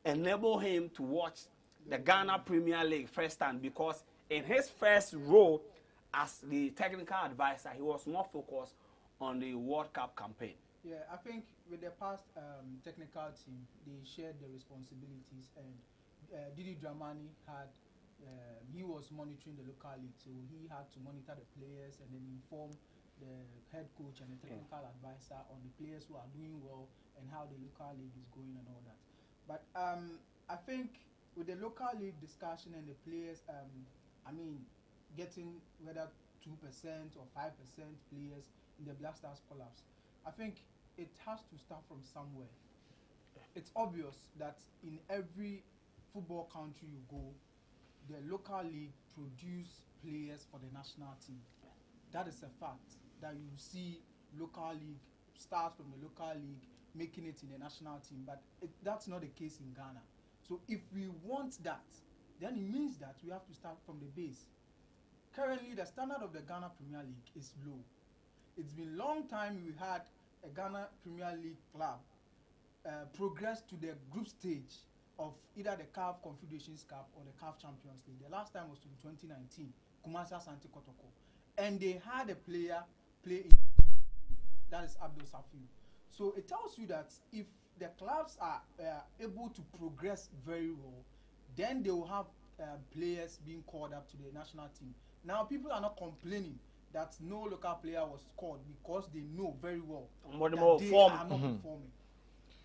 enable him to watch the Ghana Premier League firsthand, because in his first role as the technical advisor, he was more focused on the World Cup campaign. Yeah, I think the past technical team, they shared the responsibilities, and Didi Dramani had he was monitoring the local league, so he had to monitor the players and then inform the head coach and the technical advisor on the players who are doing well and how the local league is going and all that. But I think with the local league discussion and the players, getting whether 2% or 5% players in the Black Stars collapse, I think it has to start from somewhere. It's obvious that in every football country you go, the local league produce players for the national team. That is a fact, that you see local league start from the local league making it in the national team, but that's not the case in Ghana. So if we want that, then it means that we have to start from the base. Currently, the standard of the Ghana Premier League is low. It's been a long time we had a Ghana Premier League club progress to the group stage of either the CAF Confederations Cup or the CAF Champions League. The last time was in 2019, Kumasi Asante Kotoko. And they had a player play in, that is Abdul Safiu. So it tells you that if the clubs are able to progress very well, then they will have players being called up to the national team. Now people are not complaining that no local player was called because they know very well that they are not performing.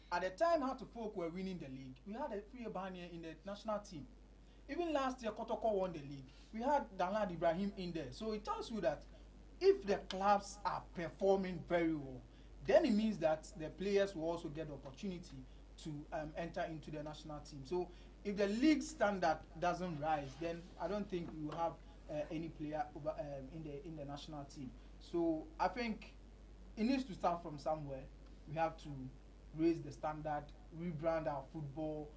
At the time how to folk were winning the league, we had a free Banya in the national team. Even last year, Kotoko won the league. We had Danlad Ibrahim in there. So it tells you that if the clubs are performing very well, then it means that the players will also get the opportunity to enter into the national team. So if the league standard doesn't rise, then I don't think we will have any player over, in the national team. So I think it needs to start from somewhere. We have to raise the standard, rebrand our football,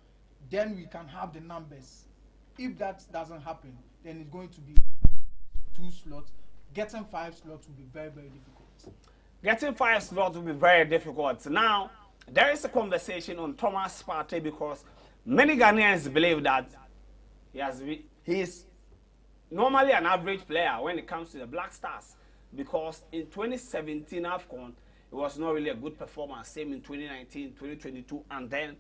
then we can have the numbers. If that doesn't happen, then it's going to be 2 slots. Getting 5 slots will be very, very difficult. Getting 5 slots will be very difficult. Now, there is a conversation on Thomas Partey because many Ghanaians believe that he is normally an average player when it comes to the Black Stars, because in 2017 AFCON, it was not really a good performance, same in 2019, 2022, and then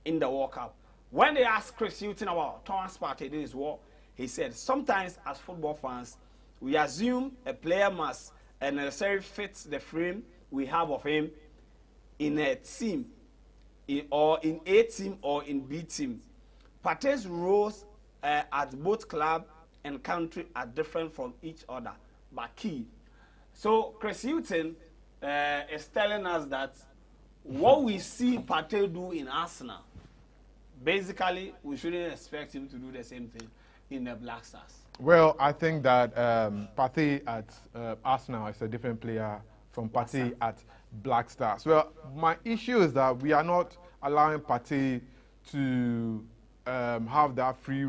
in the World Cup. When they asked Chris Hughton about Thomas Partey, this is what he said. Sometimes as football fans, we assume a player must necessarily fit the frame we have of him in a team, or in A team or in B team. Partey's roles at both club and country are different from each other, but key. So Chris Hughton is telling us that what we see Partey do in Arsenal, basically we shouldn't expect him to do the same thing in the Black Stars. Well, I think that Partey at Arsenal is a different player from Partey at Black Stars. Well, my issue is that we are not allowing Partey to have that free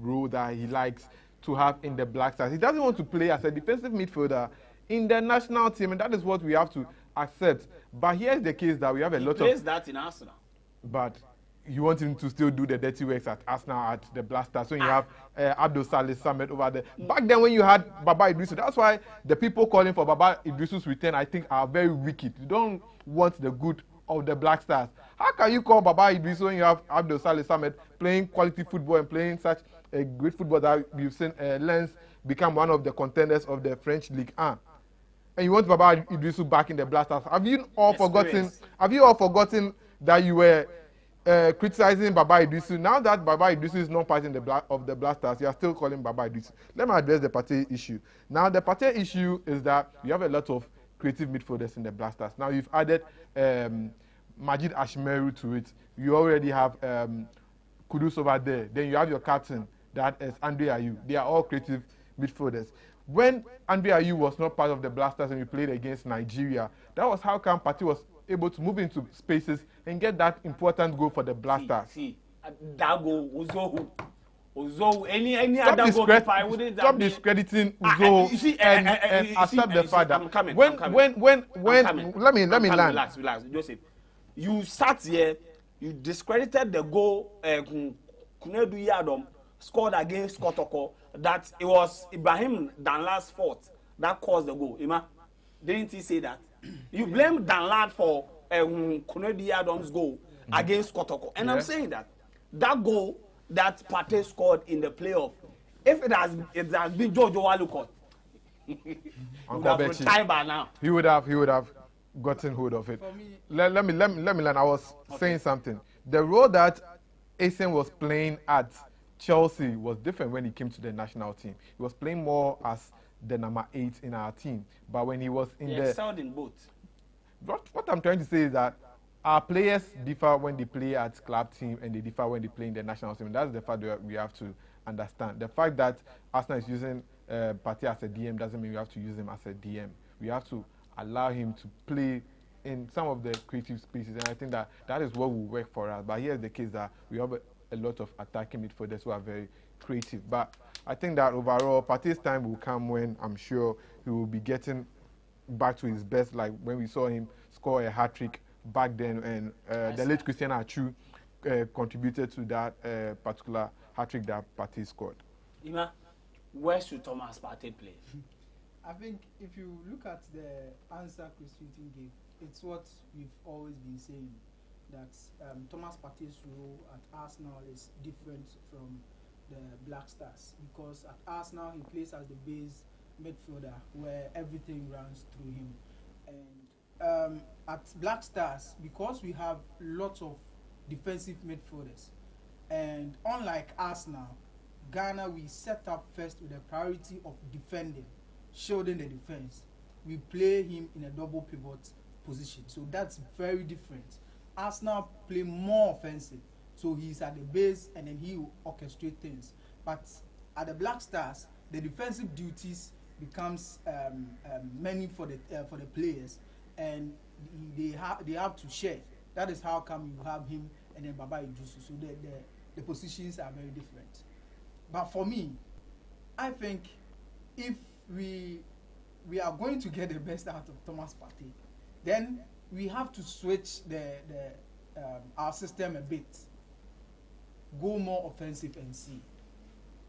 role that he likes to have in the Black Stars. He doesn't want to play as a defensive midfielder in the national team, and that is what we have to accept. But here's the case that we have a lot of... He plays that in Arsenal. But you want him to still do the dirty works at Arsenal, at the Black Stars. So you have Abdul Salih Samet over there. Back then when you had Baba Idrisu, that's why the people calling for Baba Idrisu's return, I think, are very wicked. You don't want the good of the Black Stars. How can you call Baba Idrisu when you have Abdul Salih Samet playing quality football and playing such a great football that we've seen Lens become one of the contenders of the French Ligue 1? And you want Baba Idrisu back in the Black Stars? Have you all forgotten that you were criticizing Baba Idrisu? Now that Baba Idrisu is not part of the Black Stars, you are still calling Baba Idrisu. Let me address the Partey issue. Now, the Partey issue is that you have a lot of creative midfielders in the Black Stars. Now, you've added Majid Ashmeru to it. You already have Kudus over there. Then you have your captain, that is Andre Ayew. They are all creative midfielders. When Andre Ayew was not part of the Black Stars and we played against Nigeria, that was how come Partey was able to move into spaces and get that important goal for the Black Stars. That goal, Uzo, any other goalkeeper, I wouldn't. Stop discrediting Uzo and accept the fact that when let me land. Relax, Joseph. You sat here, you discredited the goal Kunedu Yadom scored against Kotoko, that it was Ibrahim Danlad's fault that caused the goal. Ima, didn't he say that? You blame Danlad for Konedi Adams goal against Kotoko. And I'm saying that goal that Partey scored in the playoff, if it has been George Walcott, he would have retired by now. He would have gotten hold of it. Let me learn. I was saying something. The role that Asen was playing at Chelsea was different when he came to the national team. He was playing more as the number 8 in our team. But when he was in he excelled in both. What I'm trying to say is that our players differ when they play at club team and they differ when they play in the national team. That's the fact that we have to understand. The fact that Arsenal is using Partey as a DM doesn't mean we have to use him as a DM. We have to allow him to play in some of the creative spaces, and I think that is what will work for us. But here's the case that we have a lot of attacking midfielders who are very creative. But I think that overall, Partey's time will come when I'm sure he will be getting back to his best, like when we saw him score a hat-trick back then, and the late Christian Achu contributed to that particular hat-trick that Partey scored. Ima, where should Thomas Partey play? I think if you look at the answer Chris Hughton gave, it's what we've always been saying, that Thomas Partey's role at Arsenal is different from the Black Stars, because at Arsenal he plays as the base midfielder where everything runs through him. And at Black Stars, because we have lots of defensive midfielders, and unlike Arsenal, Ghana, we set up first with the priority of defending, shielding the defense. We play him in a double pivot position, so that's very different. Arsenal play more offensive, so he's at the base and then he will orchestrate things. But at the Black Stars, the defensive duties becomes many for the players, and they have to share. That is how come you have him and then Baba Idrisu. So the positions are very different. But for me, I think if we are going to get the best out of Thomas Partey, then we have to switch our system a bit, go more offensive and see.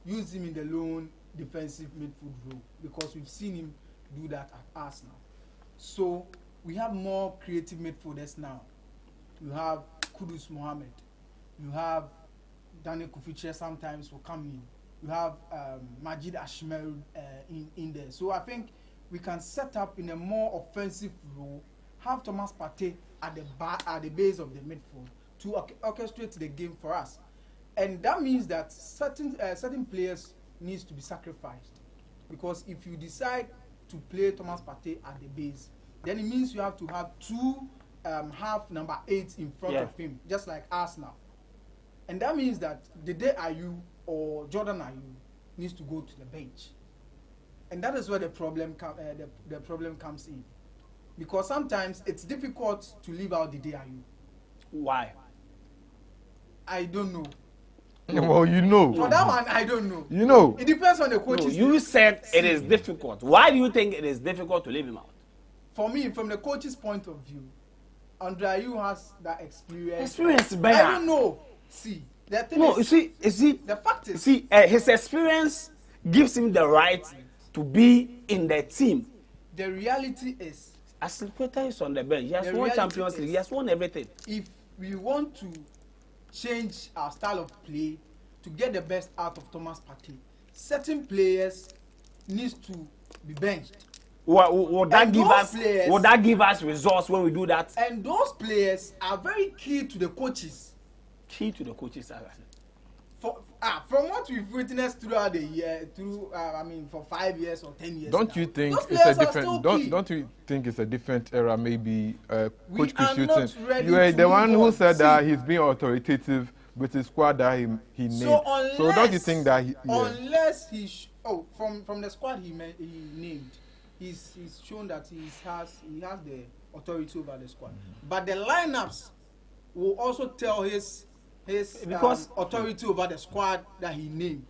Use him in the lone defensive midfield role, because we've seen him do that at Arsenal. So we have more creative midfielders now. You have Kudus Mohammed, you have Daniel Kufiche sometimes will come in. You have Majid Ashmel in there. So I think we can set up in a more offensive role, have Thomas Partey at the base of the midfield to orchestrate the game for us. And that means that certain players needs to be sacrificed, because if you decide to play Thomas Partey at the base, then it means you have to have two half number 8 in front of him, just like Arsenal. And that means that the day Ayew or Jordan Ayew needs to go to the bench, and that is where the problem comes in, because sometimes it's difficult to leave out the day Ayew. Why? I don't know. Well, you know. For that one, I don't know. You know. It depends on the coaches. No, you said it is difficult. Why do you think it is difficult to leave him out? For me, from the coach's point of view, Andre Ayew has that experience. Experience better. I don't know. See, the thing is, you see, the fact is, his experience gives him the right to be in the team. The reality is, Aspilicueta is on the bench. He has won Champions League. He has won everything. If we want to change our style of play to get the best out of Thomas Partey, certain players needs to be benched. Would that give us results when we do that? And those players are very key to the coaches. Key to the coaches. From what we've witnessed throughout the year, for 5 years or 10 years. Don't you think it's a different? Don't you think it's a different era? Maybe Coach Chris Hughton. You are the one who said that he's being authoritative with his squad that he named. So don't you think that unless from the squad he named, he's shown that he has the authority over the squad. But the lineups will also tell his authority over the squad that he named.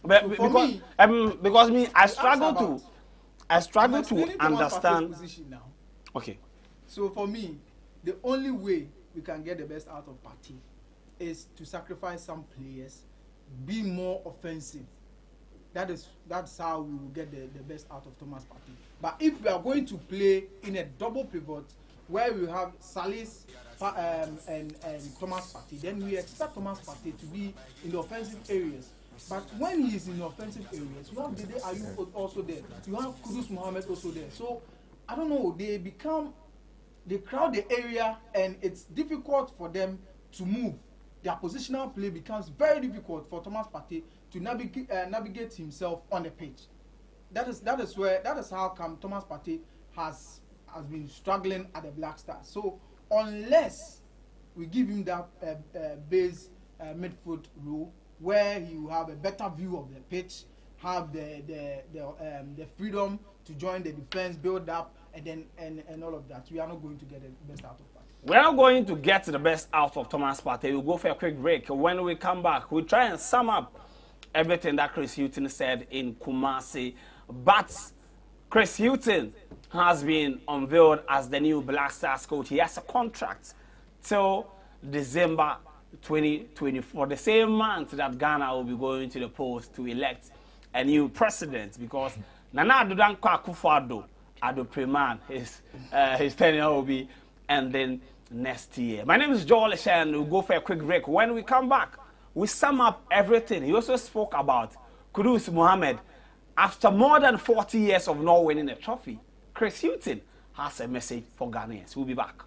But so because I struggle to understand. Now. Okay. So for me, the only way we can get the best out of Partey is to sacrifice some players, be more offensive. That's how we will get the best out of Thomas Partey. But if we are going to play in a double pivot where we have Salis and Thomas Partey, then we expect Thomas Partey to be in the offensive areas. But when he is in the offensive areas, you have Dede Ayub also there. You have Kudus Mohammed also there. So I don't know. They crowd the area, and it's difficult for them to move. Their positional play becomes very difficult for Thomas Partey to navigate himself on the pitch. That is how come Thomas Partey has been struggling at the Black Stars. So unless we give him that base midfield role where he will have a better view of the pitch, have the freedom to join the defense, build up, and all of that, we are not going to get the best out of that. We are not going to get the best out of Thomas Partey. We'll go for a quick break. When we come back, we'll try and sum up everything that Chris Hughton said in Kumasi. But Chris Hughton has been unveiled as the new Black Stars coach. He has a contract till December 2024, the same month that Ghana will be going to the polls to elect a new president, because Nana Addo Akufo-Addo Preman, his tenure will be ending next year. My name is Joel and we'll go for a quick break. When we come back, we sum up everything. He also spoke about Kudus Mohammed. After more than 40 years of not winning a trophy, Chris Hughton has a message for Ghanaians. We'll be back.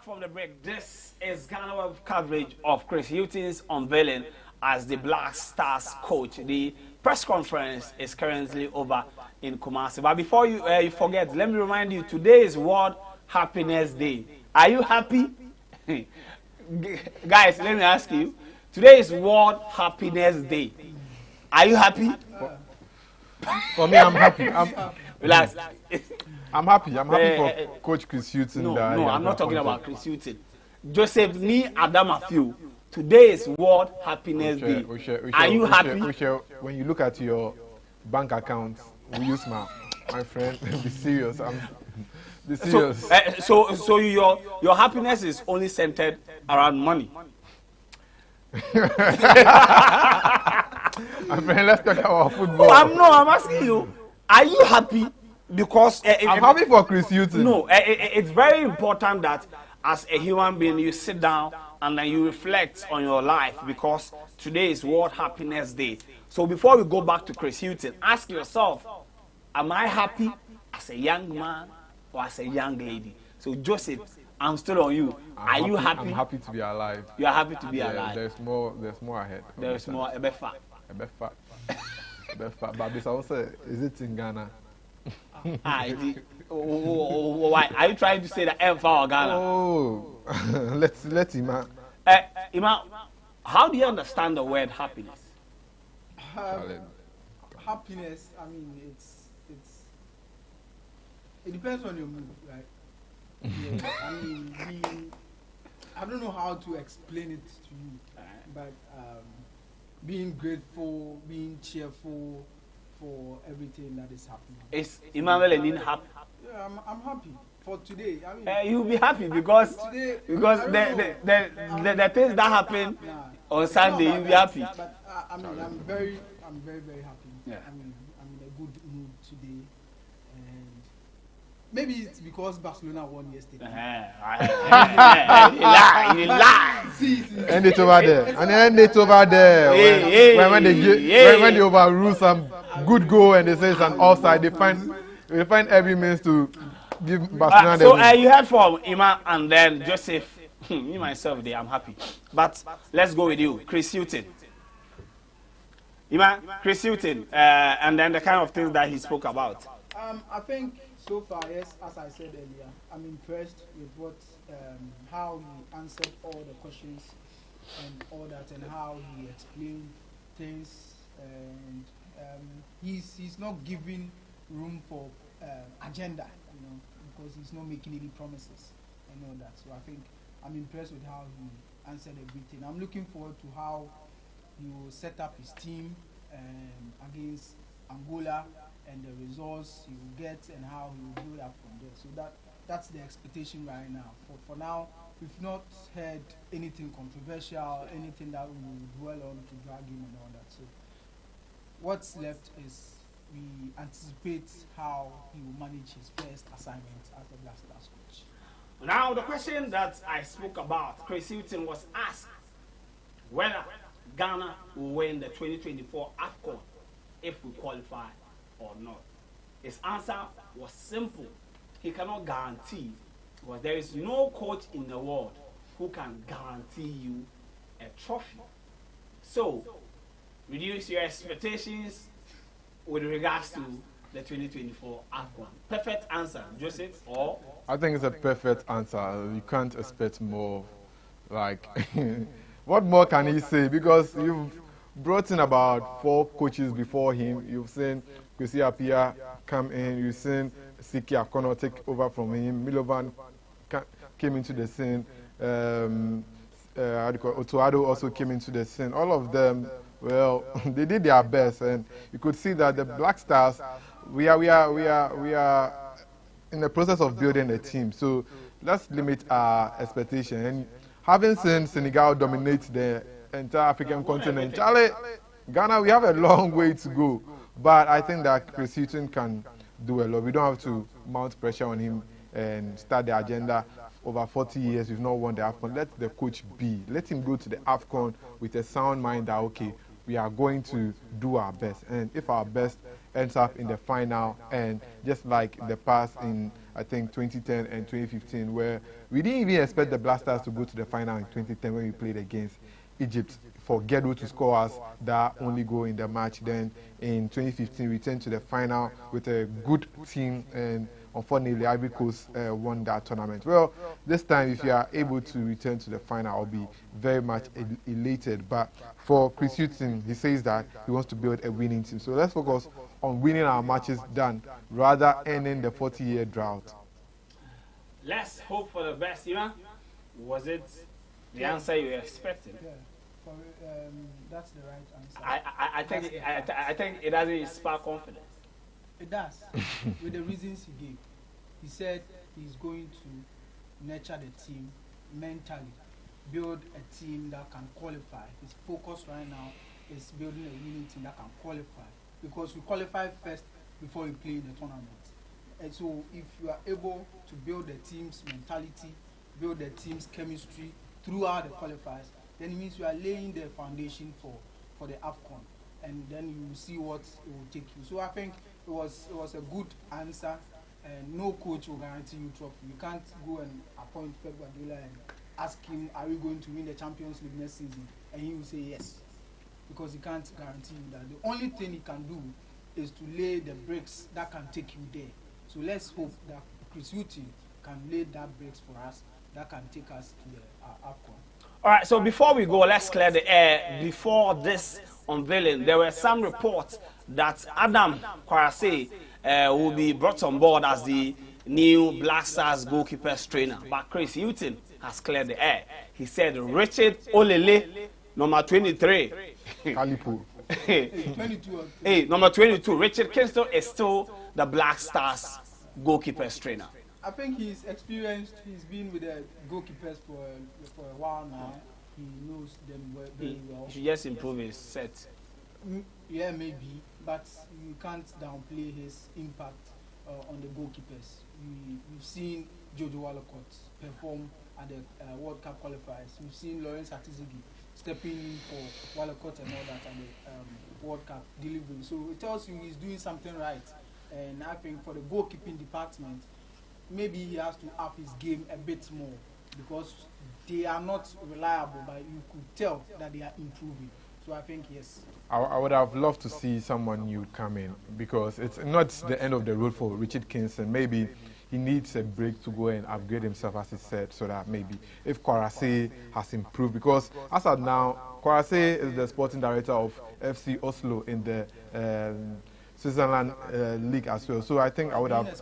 From the break, this is GhanaWeb coverage of Chris Hughton's unveiling as the Black Stars coach. The press conference is currently over in Kumasi. But before you forget, let me remind you, today is World Happiness Day. Are you happy? Guys, let me ask you. Today is World Happiness Day. Are you happy? For me, I'm happy. Relax. I'm happy. I'm happy for Coach Chris Hughton. No, I'm not talking about Chris Hughton. Joseph, me, Adam, Afiu. Today is World Happiness Day. Are you happy? When you look at your bank account, we use my friend. Be serious. Be serious. So your happiness is only centered around money. My friend, let's talk about football. I'm asking you. Are you happy? Because I'm happy for Chris Hughton. No, it's very important that as a human being you sit down and then you reflect on your life, because today is World Happiness Day. So before we go back to Chris Hughton, ask yourself, am I happy as a young man or as a young lady? So Joseph, I'm still on you. Are you happy? I'm happy to be alive. You are happy to be alive. There's more ahead. There's more. A befa. But this also, is it in Ghana? Why are you trying to say that Emfa or Ghana? Oh, let's Ima. Ima, how do you understand the word happiness? Happiness, I mean, it depends on your mood, right? Yeah, I mean, I don't know how to explain it to you, but being grateful, being cheerful for everything that is happening. Is Emmanuel happy? Yeah, I'm happy for today. I mean, you'll be happy because today, the things that happen on Sunday, you'll be happy. But I mean, I'm very happy. Yeah. I mean, I'm in a good mood today, and maybe it's because Barcelona won yesterday. You lie. End it over there. And end it over there. When they overrule some good goal and they say it's an offside, they find every means to give Barcelona. So you heard from Ima and then Joseph Me myself, I'm happy. But let's go with you, Chris Hughton. Chris Hughton, and then the kind of things that he spoke about. I think so far, yes, as I said earlier, I'm impressed with what, how he answered all the questions and all that, and how he explained things, and he's not giving room for agenda, because he's not making any promises and all that. So I think I'm impressed with how he answered everything. I'm looking forward to how he will set up his team against Angola, and the results he will get and how he will build up from there. So that's the expectation right now. For now, we've not heard anything controversial, anything that we will dwell on to drag him and all that. So what's left is we anticipate how he will manage his first assignment as the Black Stars coach. Now, the question that I spoke about, Chris Hughton was asked whether Ghana will win the 2024 AFCON if we qualify or not. His answer was simple. He cannot guarantee, because there is no coach in the world who can guarantee you a trophy. So, reduce your expectations with regards to the 2024 AFCON. Perfect answer, Joseph, or? I think it's a perfect answer. You can't expect more. Like, what more can he say? Because you've brought in about 4 coaches before him. You've seen Kwesi Appiah come in. You've seen Siki Akono take over from him. Milovan came into the scene. Otuado also came into the scene. All of them, well, they did their best, and you could see that the Black Stars, we are in the process of building a team. So let's limit our expectation. And having seen Senegal dominate the entire African continent, Charlie, Ghana, we have a long way to go. But I think that Chris Hughton can do a lot. We don't have to mount pressure on him and start the agenda. Over 40 years, we've not won the AFCON. Let the coach be. Let him go to the AFCON with a sound mind that, okay, we are going to do our best. And if our best ends up in the final, and just like the past in, I think, 2010 and 2015, where we didn't even expect the Black Stars to go to the final in 2010 when we played against Egypt, for Gedwo to score us that only goal in the match. Then in 2015, we returned to the final with a good team, and unfortunately, Ivory Coast won that tournament. Well, this time, if you are able to return to the final, I'll be very much elated. But for Chris Hughton, he says that he wants to build a winning team. So let's focus on winning our matches done, rather ending the 40-year drought. Let's hope for the best, Ivan. Was it the answer you were expecting? Yeah, that's the right answer. I think it doesn't inspire confidence. It does, with the reasons he gave. He said he's going to nurture the team mentally, build a team that can qualify. His focus right now is building a winning team that can qualify, because we qualify first before we play in the tournament. And so if you are able to build the team's mentality, build the team's chemistry throughout the qualifiers, then it means you are laying the foundation for the AFCON, and then you will see what it will take you. So I think it was a good answer, and no coach will guarantee you trophy. You can't go and appoint Pep Guardiola and ask him, are we going to win the Champions League next season? And he will say yes, because he can't guarantee you that. The only thing he can do is to lay the bricks that can take you there. So let's hope that Chris Hughton can lay that bricks for us that can take us to the AFCON. All right, so before we go, let's clear the air. Before this unveiling, there were some reports that Adam Kwarase will be brought on board as the new Black Stars goalkeepers trainer. But Chris Hughton has cleared the air. He said Richard Olele, number 23. Hey, number 22, Richard Kingston is still the Black Stars goalkeepers trainer. I think he's experienced. He's been with the goalkeepers for a while now. He knows them very well. He should just improve his set. Yeah, maybe, but you can't downplay his impact on the goalkeepers. We've seen Jojo Wallacott perform at the World Cup qualifiers. We've seen Lawrence Atizigi stepping in for Wallacott and all that at the World Cup delivering. So it tells you he's doing something right. And I think for the goalkeeping department, maybe he has to up his game a bit more because they are not reliable, but you could tell that they are improving. So I think yes. I would have loved to see someone new come in, because it's not the end of the road for Richard Kingston. Maybe he needs a break to go and upgrade himself, as he said, so that maybe if Kwarase has improved, because as of now, Kwarase is the sporting director of FC Oslo in the Switzerland league as well. So I think I would have.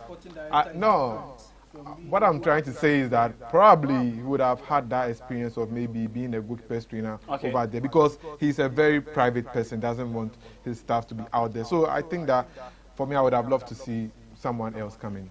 What I'm trying to say is that probably he would have had that experience of maybe being a good first trainer over there, because he's a very private person, doesn't want his staff to be out there. So I think that for me, I would have loved to see someone else come in.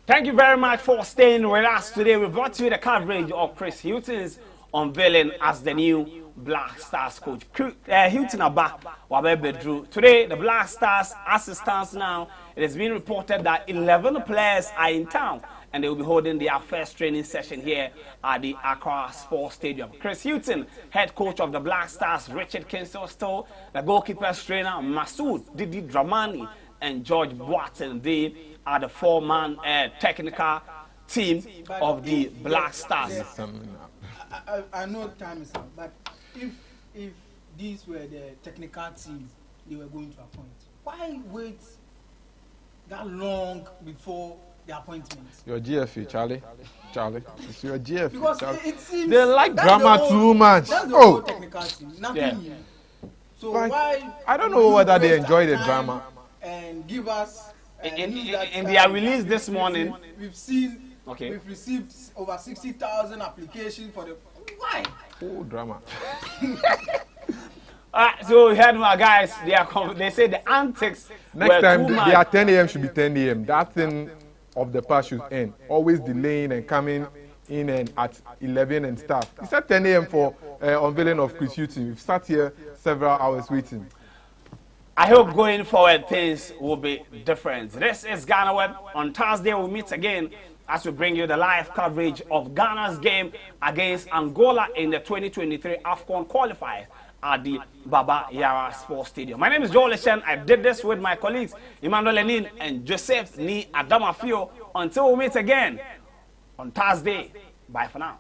Thank you very much for staying with us today. We brought you the coverage of Chris Hughton's unveiling as the new Black Stars coach. Hughton Abba Wabebedru. Today, the Black Stars, as it stands now, it has been reported that 11 players are in town, and they will be holding their first training session here at the Accra Sports Stadium. Chris Hughton, head coach of the Black Stars, Richard Kingston Stowe, the goalkeepers trainer, Masoud Didi Dramani, and George Boateng. They are the four-man technical team of the Black Stars. I know time is up, but if these were the technical team they were going to appoint, why wait that long before the appointment? Your GFA, Charlie. It's your GFA. Because Charlie. it seems they like drama too much. That's the whole technical team. Nothing new. So but why? I don't know whether they enjoy the drama. And give us in their release this morning. We've seen. Okay. We've received over 60,000 applications for the. Why? Oh, drama. So we heard my guys. They say the antics. Next time, their 10 a.m. should be 10 a.m. That thing of the past should end. Always delaying and coming in and at 11 and stuff. It's at 10 a.m. for unveiling of Chris Hughton. We've sat here several hours waiting. I hope going forward things will be different. This is GhanaWeb. On Thursday we'll meet again as we bring you the live coverage of Ghana's game against Angola in the 2023 AFCON qualifiers at the Baba Yara Sports Stadium. My name is Joel Eshen. I did this with my colleagues Emmanuel Lenin and Joseph Ni Adamafio. Until we meet again on Thursday. Bye for now.